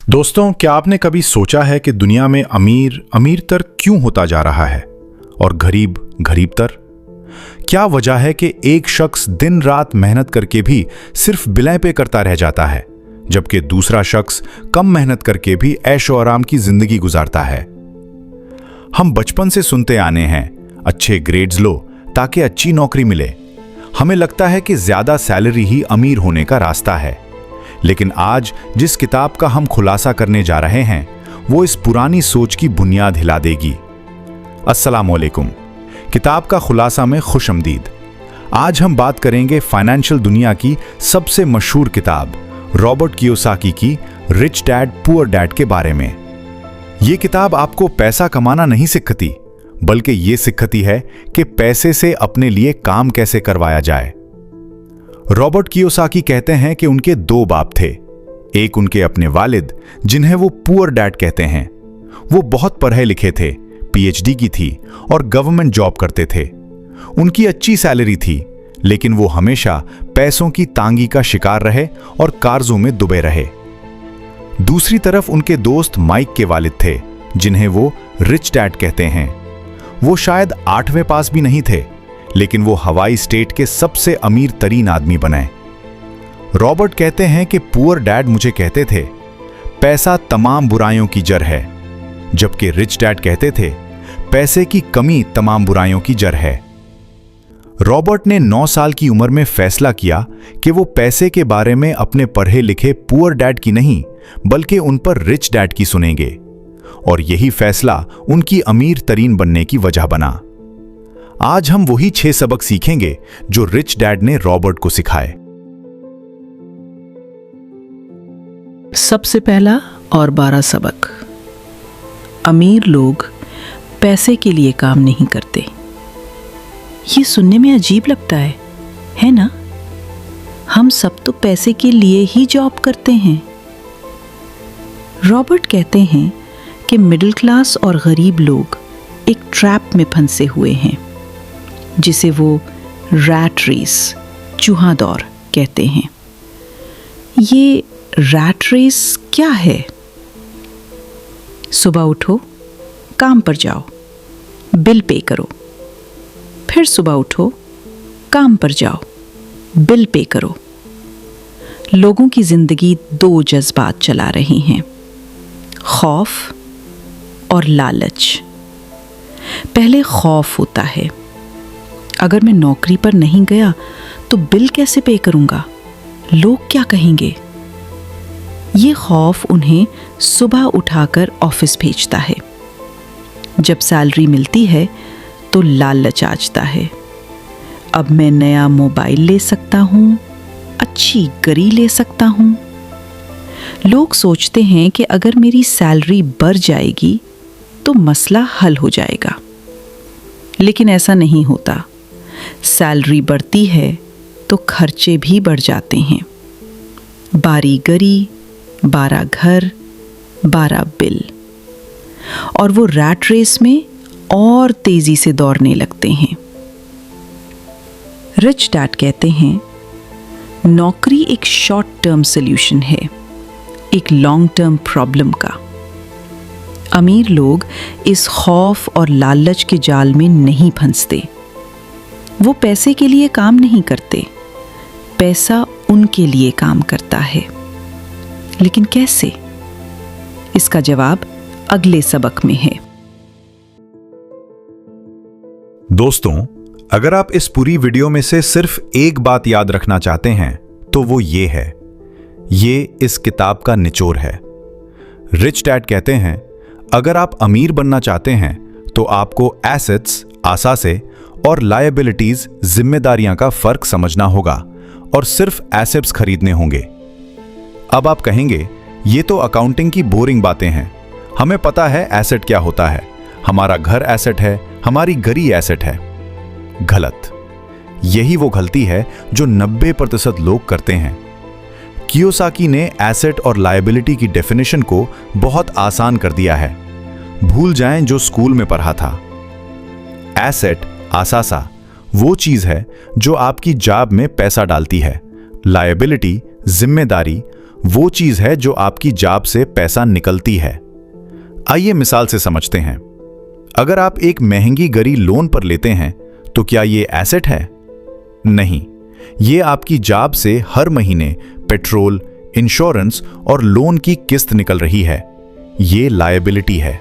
दोस्तों, क्या आपने कभी सोचा है कि दुनिया में अमीर अमीरतर क्यों होता जा रहा है और गरीब गरीबतर? क्या वजह है कि एक शख्स दिन रात मेहनत करके भी सिर्फ बिलें पे करता रह जाता है, जबकि दूसरा शख्स कम मेहनत करके भी ऐशो आराम की जिंदगी गुजारता है? हम बचपन से सुनते आने हैं, अच्छे ग्रेड्स लो ताकि अच्छी नौकरी मिले। हमें लगता है कि ज्यादा सैलरी ही अमीर होने का रास्ता है। लेकिन आज जिस किताब का हम खुलासा करने जा रहे हैं, वो इस पुरानी सोच की बुनियाद हिला देगी। अस्सलाम वालेकुम। किताब का खुलासा में खुशअमदीद। आज हम बात करेंगे फाइनेंशियल दुनिया की सबसे मशहूर किताब रॉबर्ट कियोसाकी की रिच डैड पुअर डैड के बारे में। ये किताब आपको पैसा कमाना नहीं सिखाती, बल्कि ये सिखाती है कि पैसे से अपने लिए काम कैसे करवाया जाए। रॉबर्ट कियोसाकी कहते हैं कि उनके दो बाप थे। एक उनके अपने वालिद, जिन्हें वो पुअर डैड कहते हैं। वो बहुत पढ़े लिखे थे, पीएचडी की थी और गवर्नमेंट जॉब करते थे। उनकी अच्छी सैलरी थी, लेकिन वो हमेशा पैसों की तांगी का शिकार रहे और कर्जों में डूबे रहे। दूसरी तरफ उनके दोस्त माइक के वालिद थे, जिन्हें वो रिच डैड कहते हैं। वो शायद 8वें पास भी नहीं थे, लेकिन वो हवाई स्टेट के सबसे अमीर तरीन आदमी बने। रॉबर्ट कहते हैं कि पुअर डैड मुझे कहते थे, पैसा तमाम बुराइयों की जड़ है, जबकि रिच डैड कहते थे, पैसे की कमी तमाम बुराइयों की जड़ है। रॉबर्ट ने 9 साल की उम्र में फैसला किया कि वो पैसे के बारे में अपने पढ़े लिखे पुअर डैड की नहीं, बल्कि उन पर रिच डैड की सुनेंगे। और यही फैसला उनकी अमीर तरीन बनने की वजह बना। आज हम वही 6 सबक सीखेंगे जो रिच डैड ने रॉबर्ट को सिखाए। सबसे पहला और 12 सबक। अमीर लोग पैसे के लिए काम नहीं करते। ये सुनने में अजीब लगता है ना? हम सब तो पैसे के लिए ही जॉब करते हैं। रॉबर्ट कहते हैं कि मिडिल क्लास और गरीब लोग एक ट्रैप में फंसे हुए हैं, जिसे वो रैट रेस, चूहा दौड़ कहते हैं। ये रैट रेस क्या है? सुबह उठो, काम पर जाओ, बिल पे करो। फिर सुबह उठो, काम पर जाओ, बिल पे करो। लोगों की जिंदगी 2 जज्बात चला रही हैं, खौफ और लालच। पहले खौफ होता है, अगर मैं नौकरी पर नहीं गया तो बिल कैसे पे करूंगा? लोग क्या कहेंगे? ये खौफ उन्हें सुबह उठाकर ऑफिस भेजता है। जब सैलरी मिलती है तो लालच आजता है, अब मैं नया मोबाइल ले सकता हूं, अच्छी गाड़ी ले सकता हूं। लोग सोचते हैं कि अगर मेरी सैलरी बढ़ जाएगी तो मसला हल हो जाएगा, लेकिन ऐसा नहीं होता। सैलरी बढ़ती है तो खर्चे भी बढ़ जाते हैं। 12 गाड़ी, 12 घर, 12 बिल, और वो रैट रेस में और तेजी से दौड़ने लगते हैं। रिच डैड कहते हैं, नौकरी एक शॉर्ट टर्म सॉल्यूशन है, एक लॉन्ग टर्म प्रॉब्लम का। अमीर लोग इस खौफ और लालच के जाल में नहीं फंसते। वो पैसे के लिए काम नहीं करते, पैसा उनके लिए काम करता है। लेकिन कैसे? इसका जवाब अगले सबक में है। दोस्तों, अगर आप इस पूरी वीडियो में से सिर्फ एक बात याद रखना चाहते हैं तो वो ये है, ये इस किताब का निचोड़ है। रिच डैड कहते हैं, अगर आप अमीर बनना चाहते हैं तो आपको एसेट्स, आसासे, और लायबिलिटीज, जिम्मेदारियां का फर्क समझना होगा और सिर्फ एसेट्स खरीदने होंगे। अब आप कहेंगे, ये तो अकाउंटिंग की बोरिंग बातें हैं, हमें पता है एसेट क्या होता है, हमारा घर एसेट है, हमारी गाड़ी एसेट है। गलत। यही वो गलती है जो 90% लोग करते हैं। कियोसाकी ने एसेट और लायबिलिटी की डेफिनेशन को बहुत आसान कर दिया है। भूल जाएं जो स्कूल में पढ़ा था। एसेट, आसासा, वो चीज है जो आपकी जाब में पैसा डालती है। लायबिलिटी, जिम्मेदारी, वो चीज है जो आपकी जाब से पैसा निकलती है। आइए मिसाल से समझते हैं। अगर आप एक महंगी गाड़ी लोन पर लेते हैं तो क्या ये एसेट है? नहीं, ये आपकी जाब से हर महीने पेट्रोल, इंश्योरेंस और लोन की किस्त निकल रही है। ये लायबिलिटी है।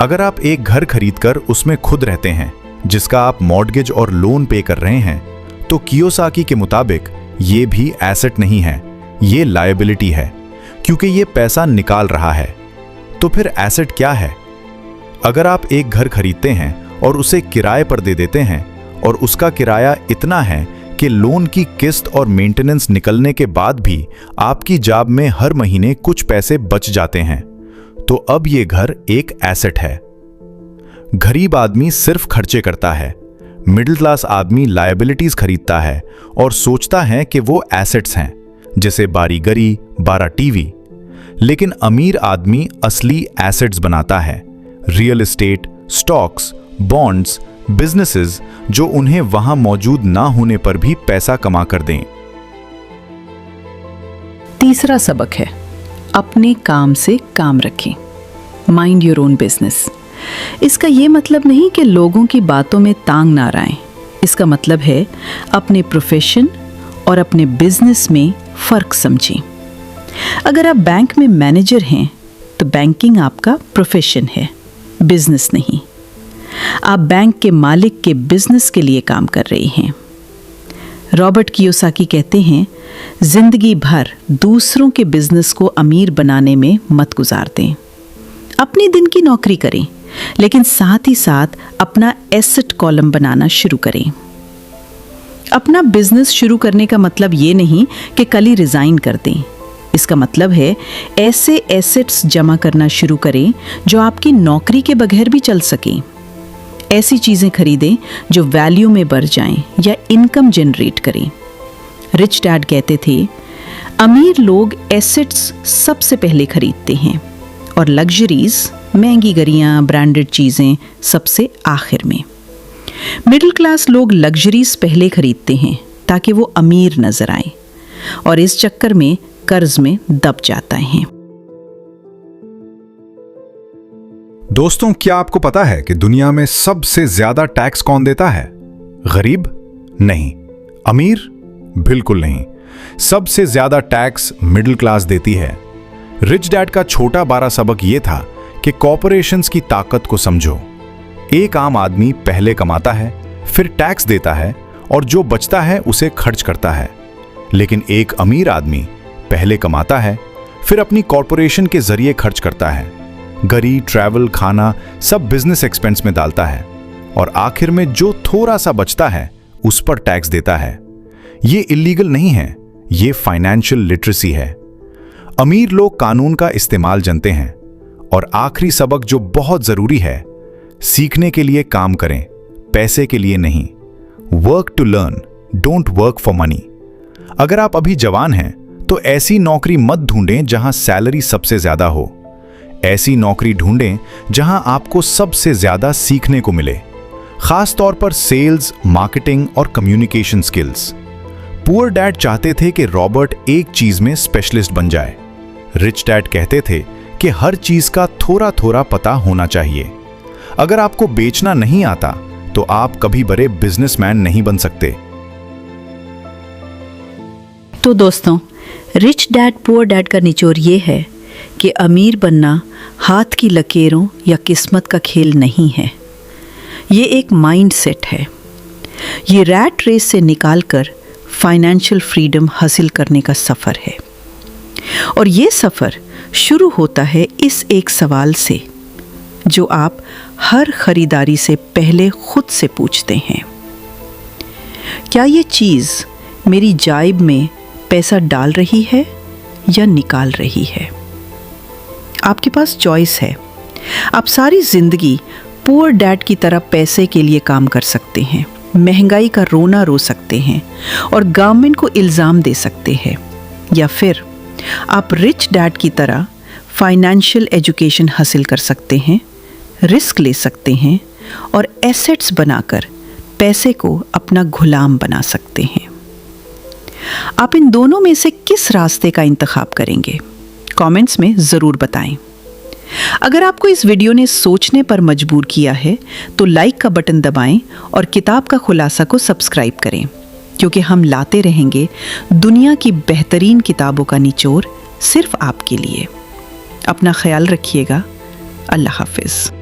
अगर आप एक घर खरीदकर उसमें खुद रहते हैं, जिसका आप मॉर्गेज और लोन पे कर रहे हैं, तो कियोसाकी के मुताबिक ये भी एसेट नहीं है, ये लायबिलिटी है, क्योंकि ये पैसा निकाल रहा है। तो फिर एसेट क्या है? अगर आप एक घर खरीदते हैं और उसे किराए पर दे देते हैं और उसका किराया इतना है कि लोन की किस्त और मेंटेनेंस निकलने के बाद भी आपकी जाब में हर महीने कुछ पैसे बच जाते हैं, तो अब ये घर एक एसेट है। गरीब आदमी सिर्फ खर्चे करता है, मिडिल क्लास आदमी लायबिलिटीज खरीदता है और सोचता है कि वो एसेट्स हैं, जैसे बारी गरी, 12 टीवी। लेकिन अमीर आदमी असली एसेट्स बनाता है, real estate, stocks, bonds, businesses, जो उन्हें वहां मौजूद ना होने पर भी पैसा कमा कर दें। तीसरा सबक है, अपने काम से काम रखें। Mind your own business. इसका यह मतलब नहीं कि लोगों की बातों में तांग ना आएं। इसका मतलब है अपने प्रोफेशन और अपने बिजनेस में फर्क समझें। अगर आप बैंक में मैनेजर हैं तो बैंकिंग आपका प्रोफेशन है, बिजनेस नहीं। आप बैंक के मालिक के बिजनेस के लिए काम कर रहे हैं। रॉबर्ट कियोसाकी कहते हैं, जिंदगी भर दूसरों के बिजनेस को अमीर बनाने में मत गुजार दें। अपने दिन की नौकरी करें, लेकिन साथ ही साथ अपना एसेट कॉलम बनाना शुरू करें। अपना बिजनेस शुरू करने का मतलब ये नहीं कि कल ही रिजाइन कर दें। इसका मतलब है ऐसे एसेट्स जमा करना शुरू करें जो आपकी नौकरी के बगैर भी चल सकें। ऐसी चीजें खरीदें जो वैल्यू में बढ़ जाएं या इनकम जनरेट करें। रिच डैड कहते थे, अमीर लोग एसेट्स सबसे पहले खरीदते हैं और लग्जरीज, महंगी गाड़ियां, ब्रांडेड चीजें सबसे आखिर में। मिडिल क्लास लोग लग्जरीज पहले खरीदते हैं ताकि वो अमीर नजर आए, और इस चक्कर में कर्ज में दब जाता है। दोस्तों, क्या आपको पता है कि दुनिया में सबसे ज्यादा टैक्स कौन देता है? गरीब? नहीं। अमीर? बिल्कुल नहीं। सबसे ज्यादा टैक्स मिडिल क्लास देती है। रिच डैड का छोटा 12 सबक यह था कि कॉर्पोरेशंस की ताकत को समझो। एक आम आदमी पहले कमाता है, फिर टैक्स देता है और जो बचता है उसे खर्च करता है। लेकिन एक अमीर आदमी पहले कमाता है, फिर अपनी कॉर्पोरेशन के जरिए खर्च करता है। गाड़ी, ट्रैवल, खाना सब बिजनेस एक्सपेंस में डालता है और आखिर में जो थोड़ा सा बचता है उस पर टैक्स देता है। ये इलीगल नहीं है, ये फाइनेंशियल लिटरेसी है। अमीर लोग कानून का इस्तेमाल जानते हैं। और आखिरी सबक जो बहुत जरूरी है, सीखने के लिए काम करें, पैसे के लिए नहीं। Work to learn, don't work for money. अगर आप अभी जवान हैं तो ऐसी नौकरी मत ढूंढें जहां सैलरी सबसे ज्यादा हो। ऐसी नौकरी ढूंढें जहां आपको सबसे ज्यादा सीखने को मिले, खास तौर पर सेल्स, मार्केटिंग और कम्युनिकेशन स्किल्स। पुअर डैड चाहते थे कि रॉबर्ट एक चीज में स्पेशलिस्ट बन जाए। रिच डैड कहते थे कि हर चीज का थोड़ा थोड़ा पता होना चाहिए। अगर आपको बेचना नहीं आता तो आप कभी बड़े बिजनेसमैन नहीं बन सकते। तो दोस्तों, रिच डैड पुअर डैड का निचोड़ ये है कि अमीर बनना हाथ की लकीरों या किस्मत का खेल नहीं है। ये एक माइंड सेट है। ये रैट रेस से निकालकर फाइनेंशियल फ्रीडम हासिल करने का सफ़र है। और ये सफ़र शुरू होता है इस एक सवाल से जो आप हर खरीदारी से पहले खुद से पूछते हैं, क्या ये चीज़ मेरी जाइब में पैसा डाल रही है या निकाल रही है? आपके पास चॉइस है। आप सारी जिंदगी पुअर डैड की तरह पैसे के लिए काम कर सकते हैं, महंगाई का रोना रो सकते हैं और गवर्नमेंट को इल्ज़ाम दे सकते हैं, या फिर आप रिच डैड की तरह फाइनेंशियल एजुकेशन हासिल कर सकते हैं, रिस्क ले सकते हैं और एसेट्स बनाकर पैसे को अपना गुलाम बना सकते हैं। आप इन दोनों में से किस रास्ते का इंतखाब करेंगे? कमेंट्स में ज़रूर बताएं। अगर आपको इस वीडियो ने सोचने पर मजबूर किया है तो लाइक का बटन दबाएं और किताब का खुलासा को सब्सक्राइब करें, क्योंकि हम लाते रहेंगे दुनिया की बेहतरीन किताबों का निचोड़ सिर्फ आपके लिए। अपना ख्याल रखिएगा। अल्लाह हाफिज़।